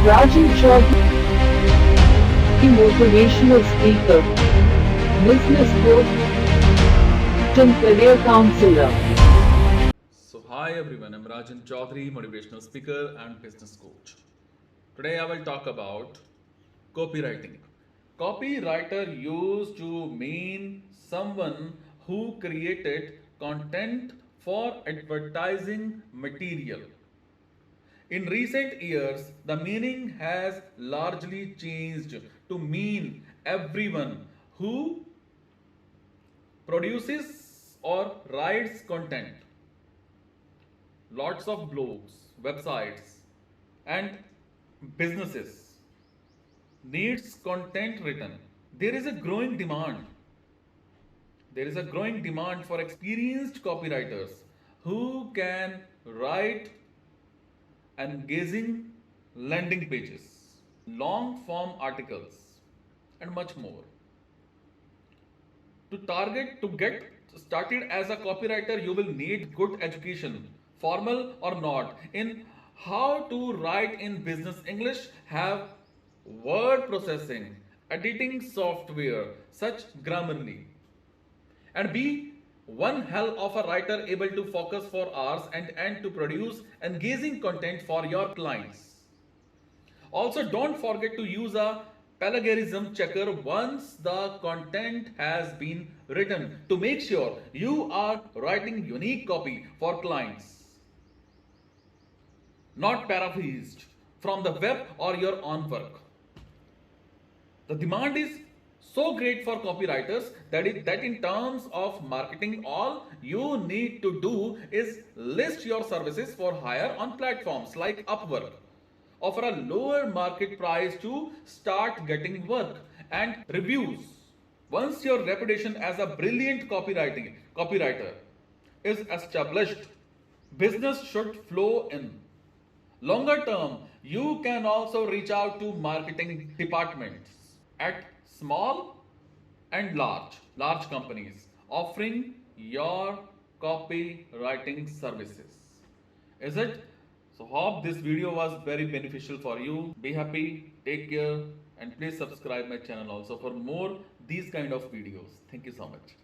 Rajan Chaudhary, Motivational Speaker, Business Coach, and Career Counselor. So, hi everyone, I'm Rajan Chaudhary, Motivational Speaker and Business Coach. Today I will talk about copywriting. Copywriter used to mean someone who created content for advertising material. In recent years, the meaning has largely changed to mean everyone who produces or writes content. Lots of blogs, websites, and businesses needs content written. There is a growing demand. There is a growing demand for experienced copywriters who can write engaging landing pages, long form articles, and much more. To get started as a copywriter, you will need good education, formal or not, in how to write in business English, have word processing, editing software, such Grammarly, and be one hell of a writer able to focus for hours and to produce engaging content for your clients. Also, don't forget to use a plagiarism checker once the content has been written to make sure you are writing unique copy for clients, not paraphrased from the web or your own work. The demand is so great for copywriters that in terms of marketing, all you need to do is list your services for hire on platforms like Upwork. Offer a lower market price to start getting work and reviews. Once your reputation as a brilliant copywriter is established, business should flow in. Longer term, you can also reach out to marketing departments at small and large companies offering your copywriting services. Is it? So hope this video was very beneficial for you. Be happy, take care, and please subscribe my channel also for more these kind of videos. Thank you so much.